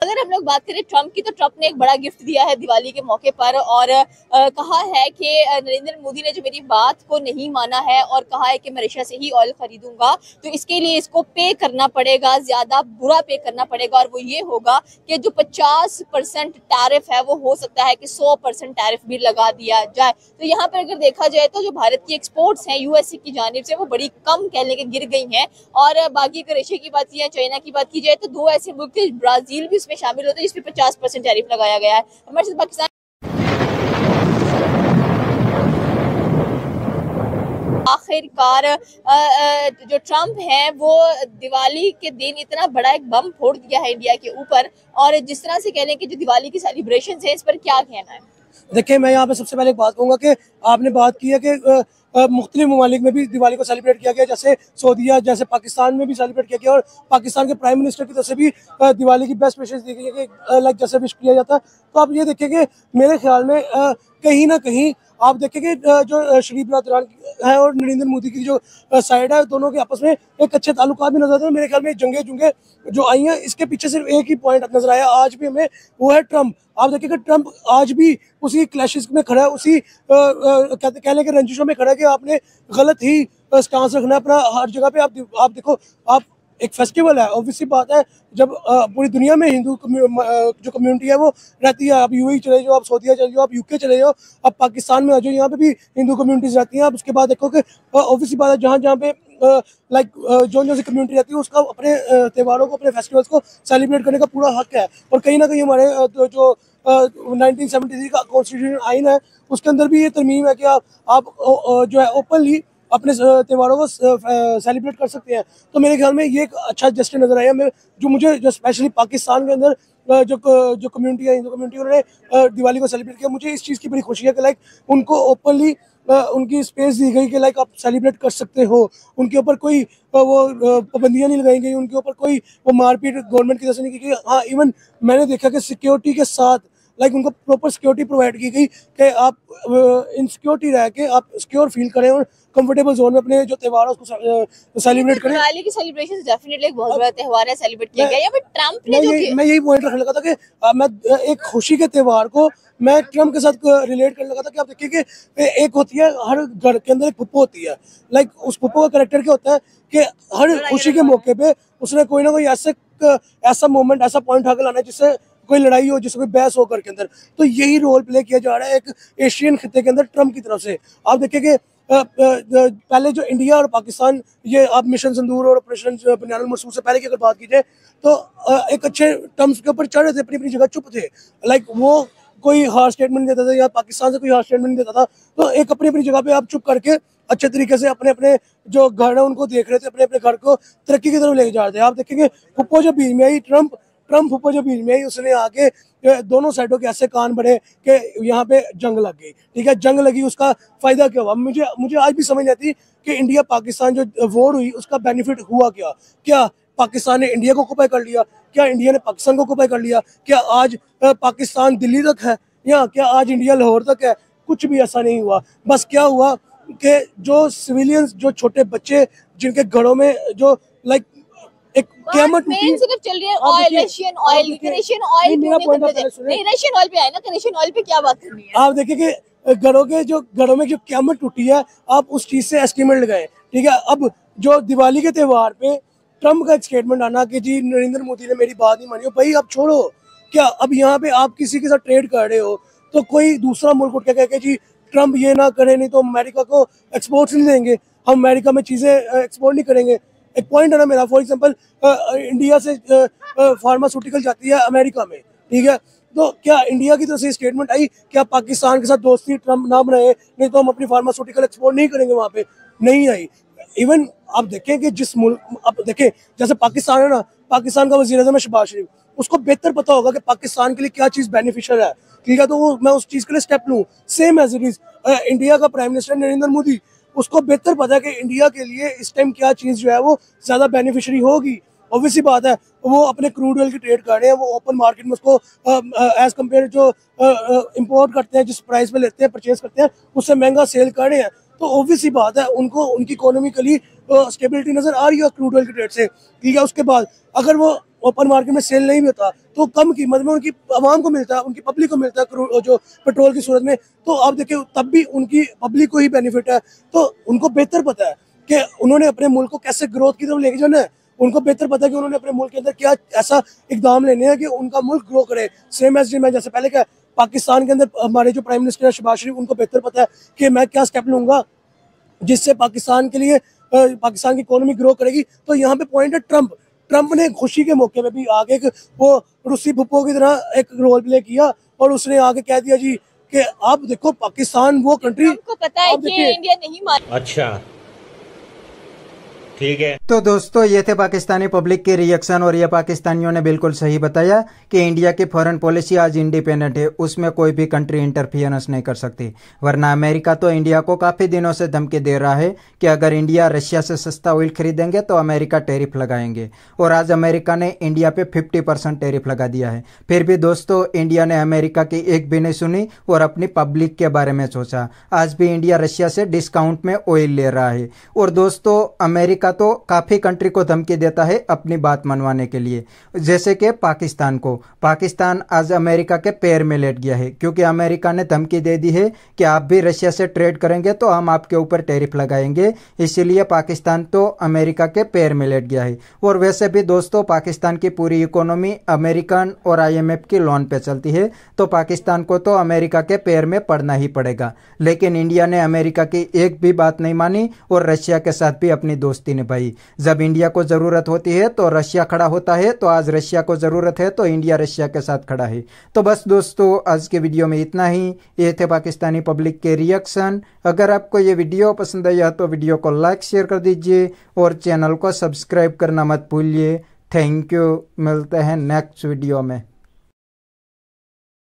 अगर हम लोग बात करें ट्रंप की, तो ट्रंप ने एक बड़ा गिफ्ट दिया है दिवाली के मौके पर और कहा है कि नरेंद्र मोदी ने जो मेरी बात को नहीं माना है और कहा है कि मैं रशिया से ही ऑयल खरीदूंगा, तो इसके लिए इसको पे करना पड़ेगा, ज्यादा बुरा पे करना पड़ेगा। और वो ये होगा कि जो 50% टैरिफ है वो हो सकता है कि 100% टैरिफ भी लगा दिया जाए। तो यहाँ पर अगर देखा जाए तो जो भारत की एक्सपोर्ट्स हैं यूएसए की जानिब से वो बड़ी कम कहने के गिर गई हैं। और बाकी अगर रशिया की बात की जाए, चाइना की बात की जाए, तो दो ऐसे मुल्क थे, ब्राजील भी इसमें शामिल होते हैं जिसपे 50% टैरिफ लगाया गया है। हमारे साथ पाकिस्तान आखिरकार जो ट्रंप हैं वो दिवाली के दिन इतना बड़ा एक बम फोड़ दिया है इंडिया के ऊपर, और जिस तरह से कह लें कि जो दिवाली की सेलिब्रेशन है, इस पर क्या कहना है? देखिए, मैं यहाँ पे सबसे पहले एक बात कहूँगा कि आपने बात की है कि मुख्तलिफ ममालिक में भी दिवाली को सेलिब्रेट किया गया, जैसे सऊदीया, जैसे पाकिस्तान में भी सेलिब्रेट किया गया, और पाकिस्तान के प्राइम मिनिस्टर की तरफ से भी दिवाली की बेस्ट विशेष दी गई है कि लाइक जैसे विश किया जाता है। तो आप ये देखेंगे, मेरे ख्याल में कहीं ना कहीं आप देखेंगे जो शरीफ बरदरान है और नरेंद्र मोदी की जो साइड है, दोनों के आपस में एक अच्छे ताल्लुकात भी नजर आते हैं। मेरे ख्याल में जंगे जुंगे जो आई हैं, इसके पीछे सिर्फ एक ही पॉइंट नजर आया आज भी हमें, वो है ट्रंप। आप देखिए कि ट्रंप आज भी उसी क्लैशेस में खड़ा है, उसी कहने के रंजिशों में खड़ा है कि आपने गलत ही स्टांस रखना है अपना हर जगह पे। आप देखो, आप एक फेस्टिवल है, ऑब्वियसली बात है, जब पूरी दुनिया में हिंदू जो कम्युनिटी है वो रहती है। आप यूएई चले जाओ, आप सऊदीया चले जाओ, आप यूके चले जाओ, आप पाकिस्तान में आ जाओ, यहाँ पे भी हिंदू कम्युनिटीज रहती हैं। आप उसके बाद देखो कि ऑब्वियसली बात है, जहाँ जहाँ पे लाइक जो सी कम्युनिटी रहती है उसका अपने त्योहारों को, अपने फेस्टिवल्स को सेलिब्रेट करने का पूरा हक है। और कहीं ना कहीं हमारे जो 1973 का कॉन्स्टिट्यूशन आइन है, उसके अंदर भी ये तरमीम है कि आप जो है ओपनली अपने त्योहारों को सेलिब्रेट कर सकते हैं। तो मेरे ख्याल में ये एक अच्छा जेस्चर नजर आया। जो मुझे जो स्पेशली पाकिस्तान के अंदर जो कम्युनिटी है, हिंदू कम्युनिटी, उन्होंने दिवाली को सेलिब्रेट किया। मुझे इस चीज़ की बड़ी खुशी है कि लाइक उनको ओपनली उनकी स्पेस दी गई कि लाइक आप सेलिब्रेट कर सकते हो। उनके ऊपर कोई वो पाबंदियाँ नहीं लगाई गई, उनके ऊपर कोई वो मारपीट गवर्नमेंट की तरफ से नहीं की गई। हाँ, इवन मैंने देखा कि सिक्योरिटी के साथ लाइक उनको प्रॉपर सिक्योरिटी प्रोवाइड की गई कि आप इन सिक्योरिटी रह के आप सिक्योर फील करें और कंफर्टेबल जोन में अपने जो त्योहार है उसको सेलिब्रेट करें। दिवाली की सेलिब्रेशन डेफिनेटली एक बहुत बड़ा त्योहार है, सेलिब्रेट किया गया। पर ट्रंप ने मैं यही पॉइंट रखने लगा था कि मैं एक खुशी के त्योहार को मैं ट्रंप के साथ रिलेट करने लगा था कि आप देखिए कि एक होती है, हर घर के अंदर एक पुप्पो होती है। लाइक उस पुप्पो का कैरेक्टर क्या होता है कि हर खुशी के मौके पे उसने कोई ना कोई ऐसा मोमेंट, ऐसा पॉइंट उठा के लाना है जिससे कोई लड़ाई हो, जिससे कोई बहस हो घर के अंदर। तो यही रोल प्ले किया जा रहा है एक एशियन खित्ते के अंदर ट्रंप की तरफ से। आप देखिए कि पहले जो इंडिया और पाकिस्तान, ये आप मिशन सिंदूर और ऑपरेशन बनियान मसूद से पहले की अगर बात की जाए, तो एक अच्छे टर्म्स के ऊपर चढ़ रहे थे, अपनी अपनी जगह चुप थे। लाइक वो कोई हार्श स्टेटमेंट नहीं देता था, या पाकिस्तान से कोई हार्श स्टेटमेंट नहीं देता था। तो एक अपनी अपनी जगह पे आप चुप करके अच्छे तरीके से अपने अपने जो घर है उनको देख रहे थे, अपने अपने घर को तरक्की की तरफ लेके जा रहे थे। आप देखेंगे पुप्पो जो बीच में आई, ट्रंप पुप्पो जो बीच में आई, उसने आके दोनों साइडों के ऐसे कान बढ़े कि यहाँ पे जंग लग गई। ठीक है, जंग लगी, उसका फायदा क्या हुआ? मुझे आज भी समझ नहीं आती कि इंडिया पाकिस्तान जो वॉर हुई उसका बेनिफिट हुआ क्या? क्या पाकिस्तान ने इंडिया को ऑक्युपाई कर लिया? क्या इंडिया ने पाकिस्तान को ऑक्युपाई कर लिया? क्या आज पाकिस्तान दिल्ली तक है, या क्या आज इंडिया लाहौर तक है? कुछ भी ऐसा नहीं हुआ। बस क्या हुआ कि जो सिविलियंस, जो छोटे बच्चे जिनके घरों में जो लाइक एक क़यामत सिर्फ चल रही है ऑयल, रशियन ऑयल पे आए ना, रशियन ऑयल पे क्या बात करनी है? आप देखिए कि घरों में जो क़यामत टूटी है, आप उस चीज से एस्टिमेट लगाए। ठीक है, अब जो दिवाली के त्योहार पे ट्रंप का एक स्टेटमेंट आना कि जी नरेंद्र मोदी ने मेरी बात नहीं मानी, भाई अब छोड़ो। क्या अब यहाँ पे आप किसी के साथ ट्रेड कर रहे हो तो कोई दूसरा मुल्क उठ के कहे कि जी ट्रंप ये ना करे, नहीं तो अमेरिका को एक्सपोर्ट नहीं देंगे, हम अमेरिका में चीजें एक्सपोर्ट नहीं करेंगे। एक पॉइंट है ना मेरा, फॉर एग्जांपल इंडिया से फार्मास्यूटिकल जाती है अमेरिका में। ठीक है, तो क्या इंडिया की तरफ से स्टेटमेंट आई कि आप पाकिस्तान के साथ दोस्ती ट्रंप ना बनाए, नहीं तो हम अपनी फार्मास्यूटिकल एक्सपोर्ट नहीं करेंगे वहाँ पे? नहीं आई। इवन आप देखें कि जिस मुल्क, आप देखें जैसे पाकिस्तान है ना, पाकिस्तान का वज़ीर-ए-आज़म है शहबाज शरीफ, उसको बेहतर पता होगा कि पाकिस्तान के लिए क्या चीज़ बेनिफिशियल है। ठीक है, तो वो मैं उस चीज़ के लिए स्टेप लूँ। Same as it is India का प्राइम मिनिस्टर नरेंद्र मोदी, उसको बेहतर पता है कि इंडिया के लिए इस टाइम क्या चीज़ जो है वो ज़्यादा बेनिफिशरी होगी। ऑब्वियसली बात है, वो अपने क्रूड ऑयल की ट्रेड कर रहे हैं, वो ओपन मार्केट में उसको एज कम्पेयर जो इम्पोर्ट करते हैं, जिस प्राइस पे लेते हैं, परचेज करते हैं, उससे महंगा सेल कर रहे हैं। तो ऑब्वियसली बात है, उनको उनकी इकोनॉमिकली स्टेबिलिटी नज़र आ रही है क्रूड ऑयल की ट्रेड से। ठीक है, उसके बाद अगर वो ओपन मार्केट में सेल नहीं भी होता तो कम कीमत में उनकी आवाम को मिलता है, उनकी पब्लिक को मिलता है जो पेट्रोल की सूरत में। तो आप देखिए तब भी उनकी पब्लिक को ही बेनिफिट है। तो उनको बेहतर पता है कि उन्होंने अपने मुल्क को कैसे ग्रोथ की तरफ लेके जाना है। उनको बेहतर पता है कि उन्होंने अपने मुल्क के अंदर क्या ऐसा इकदाम लेने हैं कि उनका मुल्क ग्रो करे। सेम एज मैं जैसे पहले क्या पाकिस्तान के अंदर हमारे जो प्राइम मिनिस्टर है शहबाज शरीफ, उनको बेहतर पता है कि मैं क्या स्टेप लूंगा जिससे पाकिस्तान के लिए पाकिस्तान की इकोनॉमी ग्रो करेगी। तो यहाँ पे पॉइंट है ट्रंप ने खुशी के मौके पे भी आगे एक वो रूसी भुप्पो की तरह एक रोल प्ले किया और उसने आगे कह दिया जी कि आप देखो पाकिस्तान वो कंट्री, आपको पता है कि इंडिया नहीं मान। अच्छा ठीक है। तो दोस्तों ये थे पाकिस्तानी पब्लिक के रिएक्शन और ये पाकिस्तानियों ने बिल्कुल सही बताया कि इंडिया की फॉरेन पॉलिसी आज इंडिपेंडेंट है, उसमें कोई भी कंट्री इंटरफियरेंस नहीं कर सकती। वरना अमेरिका तो इंडिया को काफी दिनों से धमकी दे रहा है कि अगर इंडिया रशिया से सस्ता ऑयल खरीदेंगे तो अमेरिका टैरिफ लगाएंगे, और आज अमेरिका ने इंडिया पे 50% टैरिफ लगा दिया है। फिर भी दोस्तों इंडिया ने अमेरिका की एक भी नहीं सुनी और अपनी पब्लिक के बारे में सोचा। आज भी इंडिया रशिया से डिस्काउंट में ऑयल ले रहा है। और दोस्तों अमेरिका तो काफी कंट्री को धमकी देता है अपनी बात मनवाने के लिए, जैसे कि पाकिस्तान को। पाकिस्तान आज अमेरिका के पैर में लेट गया है क्योंकि अमेरिका ने धमकी दे दी है कि आप भी रशिया से ट्रेड करेंगे तो हम आपके ऊपर टैरिफ लगाएंगे। इसीलिए पाकिस्तान तो अमेरिका के पैर में लेट गया है। और वैसे भी दोस्तों पाकिस्तान की पूरी इकोनॉमी अमेरिकन और IMF की लोन पे चलती है, तो पाकिस्तान को तो अमेरिका के पैर में पड़ना ही पड़ेगा। लेकिन इंडिया ने अमेरिका की एक भी बात नहीं मानी और रशिया के साथ भी अपनी दोस्ती निभाई। जब इंडिया को जरूरत होती है तो रशिया खड़ा होता है, तो आज रशिया को जरूरत है तो इंडिया रशिया के साथ खड़ा है। तो बस दोस्तों आज के वीडियो में इतना ही। ये थे पाकिस्तानी पब्लिक के रिएक्शन। अगर आपको ये वीडियो पसंद आया तो वीडियो को लाइक शेयर कर दीजिए और चैनल को सब्सक्राइब करना मत भूलिए। थैंक यू, मिलते हैं नेक्स्ट वीडियो में।